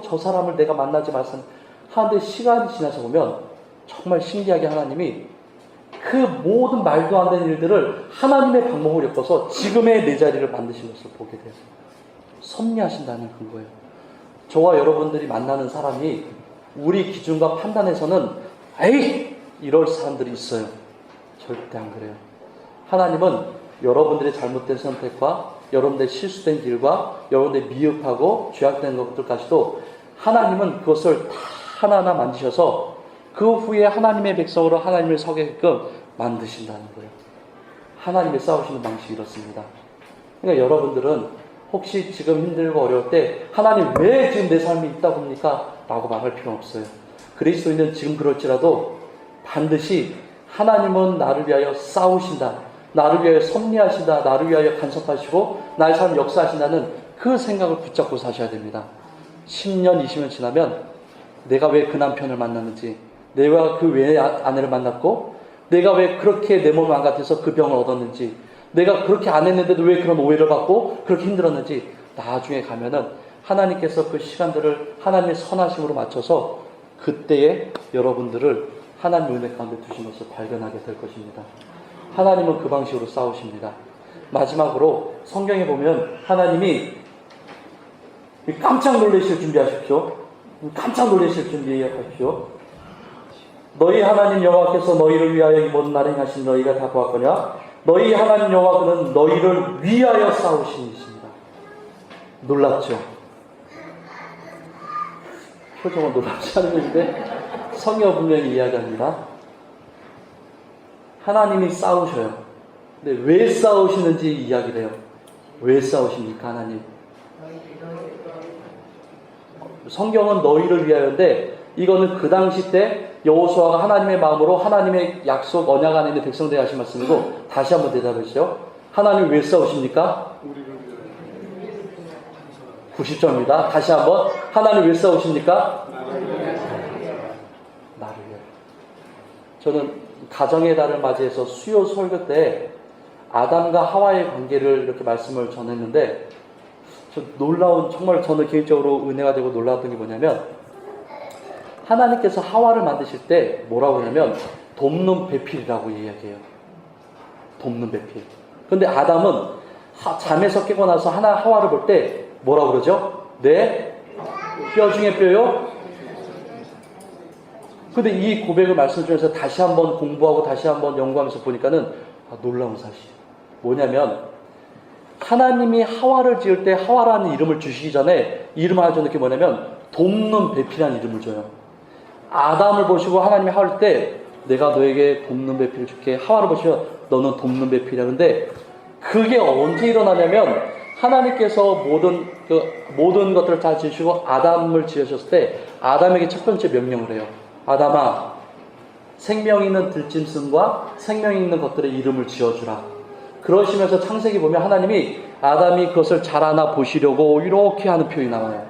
저 사람을 내가 만나지 말았으면 하는데 시간이 지나서 보면 정말 신기하게 하나님이 그 모든 말도 안 되는 일들을 하나님의 방법을 엮어서 지금의 내 자리를 만드신 것을 보게 돼요. 섭리하신다는 근거예요. 저와 여러분들이 만나는 사람이 우리 기준과 판단에서는 에이! 이럴 사람들이 있어요. 절대 안 그래요. 하나님은 여러분들의 잘못된 선택과 여러분들의 실수된 길과 여러분들의 미흡하고 죄악된 것들까지도 하나님은 그것을 다 하나하나 만드셔서 그 후에 하나님의 백성으로 하나님을 서게끔 만드신다는 거예요. 하나님의 싸우시는 방식이 이렇습니다. 그러니까 여러분들은 혹시 지금 힘들고 어려울 때 하나님 왜 지금 내 삶이 있다 봅니까? 라고 말할 필요는 없어요. 그리스도인은 지금 그럴지라도 반드시 하나님은 나를 위하여 싸우신다. 나를 위하여 섭리하신다. 나를 위하여 간섭하시고 나의 삶을 역사하신다는 그 생각을 붙잡고 사셔야 됩니다. 10년, 20년 지나면 내가 왜 그 남편을 만났는지, 내가 그 왜 아내를 만났고, 내가 왜 그렇게 내 몸을 안 같아서 그 병을 얻었는지, 내가 그렇게 안 했는데도 왜 그런 오해를 받고 그렇게 힘들었는지 나중에 가면은 하나님께서 그 시간들을 하나님의 선하심으로 맞춰서 그때에 여러분들을 하나님의 은혜 가운데 두신 것을 발견하게 될 것입니다. 하나님은 그 방식으로 싸우십니다. 마지막으로 성경에 보면 하나님이 깜짝 놀라실 준비하십시오. 깜짝 놀라실 준비하십시오. 너희 하나님 여호와께서 너희를 위하여 이 모든 날 행하신 너희가 다 보았거냐? 너희 하나님 여호와는 너희를 위하여 싸우신 이십니다. 놀랍죠? 표정은 놀랍지 않은데 성경 분명히 이야기합니다. 하나님이 싸우셔요. 근데 왜 싸우시는지 이야기를 해요. 왜 싸우십니까 하나님? 성경은 너희를 위하여인데 이거는 그 당시 때 여호수아가 하나님의 마음으로 하나님의 약속 언약 안에 있는 백성들에게 하신 말씀이고 다시 한번 대답해 주세요. 하나님 왜 싸우십니까? 90점입니다. 다시 한번 하나님 왜 싸우십니까? 나를 위하여. 저는 가정의 달을 맞이해서 수요 설교 때 아담과 하와의 관계를 이렇게 말씀을 전했는데 놀라운 정말 저는 개인적으로 은혜가 되고 놀라웠던 게 뭐냐면 하나님께서 하와를 만드실 때 뭐라고 하냐면 돕는 배필이라고 이야기해요. 돕는 배필. 그런데 아담은 잠에서 깨고 나서 하와를 볼 때 뭐라고 그러죠? 내 뼈 중에 뼈요? 근데 이 고백을 말씀 중에서 다시 한번 공부하고 다시 한번 연구하면서 보니까는 놀라운 사실. 뭐냐면 하나님이 하와를 지을 때 하와라는 이름을 주시기 전에 이름을 하나 줬는 게 뭐냐면 돕는 배필이라는 이름을 줘요. 아담을 보시고 하나님이 하와를 때 내가 너에게 돕는 배필을 줄게. 하와를 보시면 너는 돕는 배필이야. 근데 그게 언제 일어나냐면 하나님께서 모든 것들을 다 지으시고 아담을 지으셨을 때 아담에게 첫 번째 명령을 해요. 아담아, 생명 있는 들짐승과 생명 있는 것들의 이름을 지어주라. 그러시면서 창세기 보면 하나님이 아담이 그것을 잘 보시려고 이렇게 하는 표현이 나와요.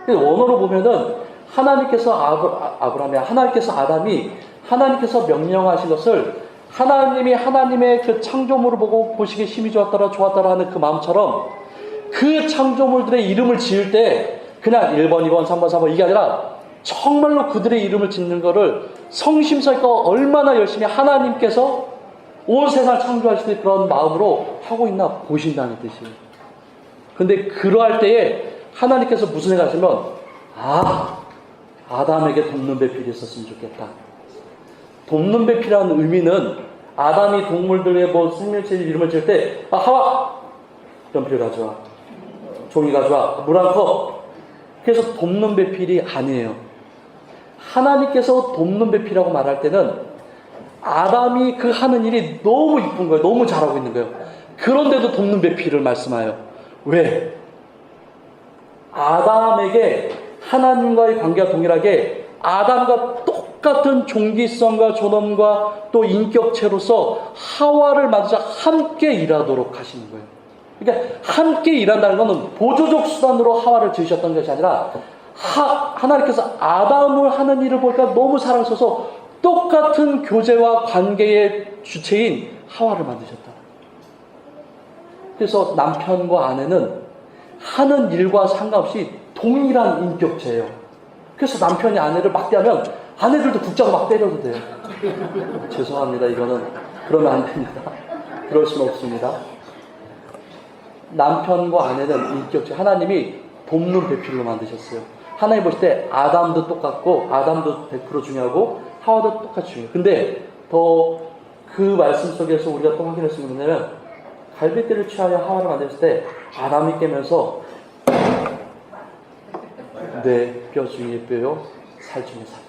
원어로 보면은 하나님께서 하나님께서 아담이 하나님께서 명령하신 것을 하나님이 하나님의 그 창조물을 보고 보시기에 힘이 좋았더라 하는 그 마음처럼 그 창조물들의 이름을 지을 때 그냥 1번, 2번, 3번, 4번 이게 아니라 정말로 그들의 이름을 짓는 거를 성심성의껏 얼마나 열심히 하나님께서 온 세상을 창조하실 때 그런 마음으로 하고 있나 보신다는 뜻이에요. 근데 그러할 때에 하나님께서 무슨 생각을 하시면 아담에게 돕는 배필이 있었으면 좋겠다. 돕는 배필이라는 의미는 아담이 동물들의 생명체의 이름을 지을 때 하와 연필 가져와, 종이 가져와, 물 한 컵. 그래서 돕는 배필이 아니에요. 하나님께서 돕는 배필이라고 말할 때는 아담이 그 하는 일이 너무 이쁜 거예요. 너무 잘하고 있는 거예요. 그런데도 돕는 배필을 말씀하여. 왜? 아담에게 하나님과의 관계가 동일하게 아담과 똑같은 종기성과 존엄과 또 인격체로서 하와를 만드자 함께 일하도록 하시는 거예요. 그러니까 함께 일한다는 것은 보조적 수단으로 하와를 지으셨던 것이 아니라 하나님께서 아담을 하는 일을 보니까 너무 사랑하셔서 똑같은 교제와 관계의 주체인 하와를 만드셨다. 그래서 남편과 아내는 하는 일과 상관없이 동일한 인격체예요. 그래서 남편이 아내를 막대하면 아내들도 붙잡고 막 때려도 돼요. 죄송합니다. 이거는 그러면 안 됩니다. 그럴 수는 없습니다. 남편과 아내는 인격체, 하나님이 돕는 배필로 만드셨어요. 하나님 보실 때 아담도 똑같고 아담도 100% 중요하고 하와도 똑같이 중요해요. 근데 더 그 말씀 속에서 우리가 또 확인할 수 있는 거냐면 갈빗대를 취하여 하와를 만들었을 때 아담이 깨면서 내 뼈 중에 뼈요, 살 중에 살이다.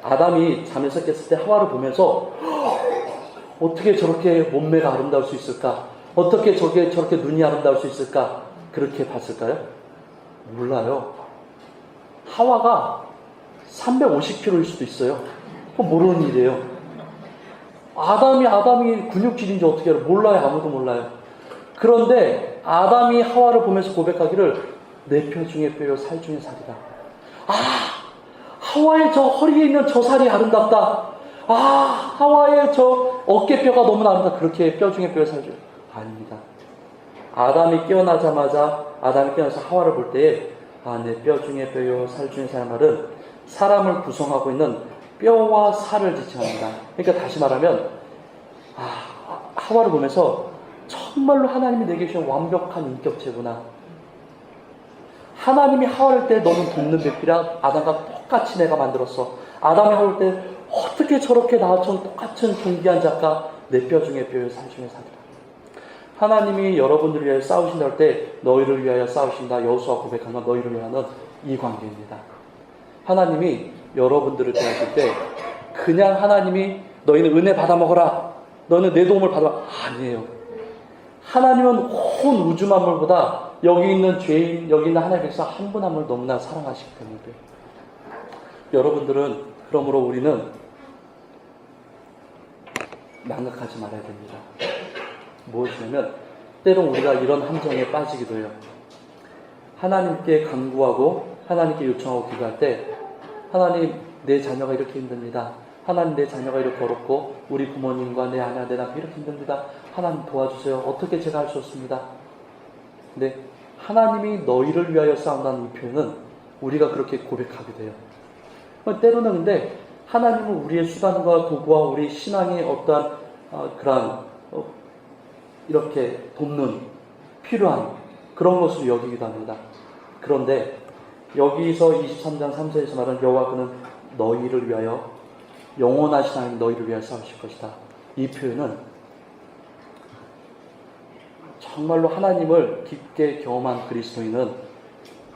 아담이 잠에서 깼을 때 하와를 보면서 어떻게 저렇게 몸매가 아름다울 수 있을까? 어떻게 저렇게 눈이 아름다울 수 있을까? 그렇게 봤을까요? 몰라요. 하와가 350kg일 수도 있어요. 그건 모르는 일이에요. 아담이 근육질인지 어떻게 알아요? 몰라요. 아무도 몰라요. 그런데 아담이 하와를 보면서 고백하기를 내 뼈 중에 뼈요, 살 중에 살이다. 하와의 저 허리에 있는 저 살이 아름답다. 하와의 저 어깨뼈가 너무나 아름답다. 그렇게 뼈 중에 뼈요, 살 중에. 아닙니다. 아담이 깨어나서 하와를 볼 때에 내 뼈 중에 뼈요, 살 중에 살 말은 사람을 구성하고 있는 뼈와 살을 지칭합니다. 그러니까 다시 말하면 하와를 보면서 정말로 하나님이 내게 주신 완벽한 인격체구나. 하나님이 하와를 때 너는 돕는 배필이야. 아담과 똑같이 내가 만들었어. 아담이 하와를 때 어떻게 저렇게 나처럼 똑같은 존귀한 작가, 내 뼈 중에 뼈요, 살 중에 살이다. 하나님이 여러분들을 위하여 싸우신다 할 때 너희를 위하여 싸우신다. 여호수아 고백한 건 너희를 위하는 이 관계입니다. 하나님이 여러분들을 대하실 때 그냥 하나님이 너희는 은혜 받아 먹어라, 너는 내 도움을 받아, 아니에요. 하나님은 온 우주 만물보다 여기 있는 죄인, 여기 있는 하나님의 백성 한 분 한 분을 너무나 사랑하시기 때문에 여러분들은, 그러므로 우리는 망각하지 말아야 됩니다. 무엇이냐면 때론 우리가 이런 함정에 빠지기도 해요. 하나님께 간구하고 하나님께 요청하고 기도할 때 하나님, 내 자녀가 이렇게 힘듭니다. 하나님, 내 자녀가 이렇게 어렵고 우리 부모님과 내 아내, 내 남편 이렇게 힘듭니다. 하나님 도와주세요. 어떻게 제가 할 수 없습니다. 근데 하나님이 너희를 위하여 싸운다는 이 표현은 우리가 그렇게 고백하게 돼요. 때로는 근데 하나님은 우리의 수단과 도구와 우리 신앙의 어떠한 그러한 이렇게 돕는 필요한 그런 것으로 여기기도 합니다. 그런데 여기서 23장 3절에서 말하는 여호와 그는 너희를 위하여, 영원하신 하나님 너희를 위하여 싸우실 것이다. 이 표현은 정말로 하나님을 깊게 경험한 그리스도인은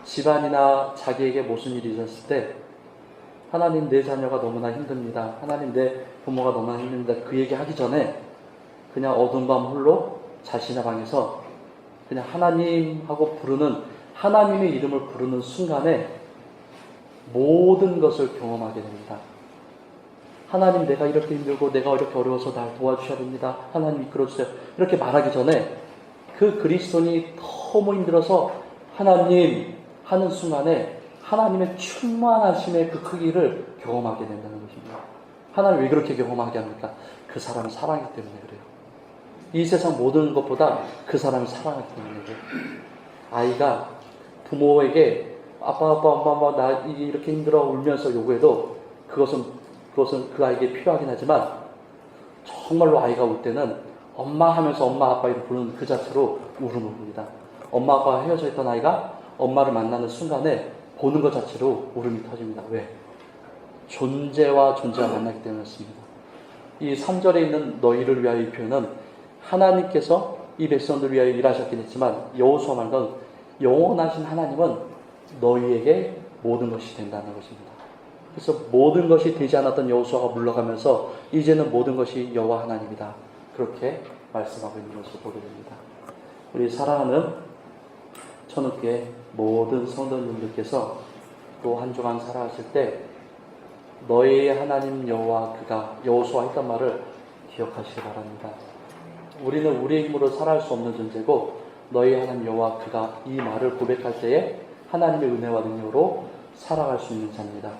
집안이나 자기에게 무슨 일이 있었을 때 하나님 내 자녀가 너무나 힘듭니다. 하나님 내 부모가 너무나 힘듭니다. 그 얘기 하기 전에 그냥 어두운 밤 홀로 자신의 방에서 그냥 하나님 하고 부르는, 하나님의 이름을 부르는 순간에 모든 것을 경험하게 됩니다. 하나님 내가 이렇게 힘들고 내가 이렇게 어려워서 날 도와주셔야 됩니다. 하나님 이끌어주세요. 이렇게 말하기 전에 그 그리스도인이 너무 힘들어서 하나님 하는 순간에 하나님의 충만하심의 그 크기를 경험하게 된다는 것입니다. 하나님 왜 그렇게 경험하게 합니까? 그 사람이 사랑이기 때문에 그래요. 이 세상 모든 것보다 그 사람이 사랑하기 때문에 그래요. 아이가 부모에게 아빠 엄마 나 이렇게 힘들어 울면서 요구해도 그것은 그 아이에게 필요하긴 하지만 정말로 아이가 울 때는 엄마 하면서 엄마 아빠 이름 부르는 그 자체로 울음을 봅니다. 엄마 아빠가 헤어져 있던 아이가 엄마를 만나는 순간에 보는 것 자체로 울음이 터집니다. 왜? 존재와 만나기 때문이었습니다. 이 3절에 있는 너희를 위하여 이 표현은 하나님께서 이 백성들을 위하여 일하셨긴 했지만 여호수아 말건 영원하신 하나님은 너희에게 모든 것이 된다는 것입니다. 그래서 모든 것이 되지 않았던 여호수아가 물러가면서 이제는 모든 것이 여호와 하나님이다. 그렇게 말씀하고 있는 것을 보게 됩니다. 우리 사랑하는 천국교회 모든 성도님들께서 또 한 주간 살아가실 때 너희의 하나님 여호와 그가, 여호수아 했던 말을 기억하시기 바랍니다. 우리는 우리의 힘으로 살아갈 수 없는 존재고 너희의 하나님 여호와 그가 이 말을 고백할 때에 하나님의 은혜와 능력으로 살아갈 수 있는 자입니다.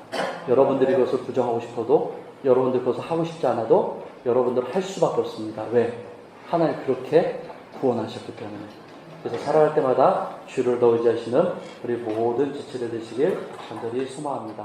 여러분들이 그것을 부정하고 싶어도, 여러분들이 그것을 하고 싶지 않아도 여러분들은 할 수밖에 없습니다. 왜? 하나님 그렇게 구원하셨기 때문에. 그래서 살아갈 때마다 주를 더 의지하시는 우리 모든 지체들 되시길 간절히 소망합니다.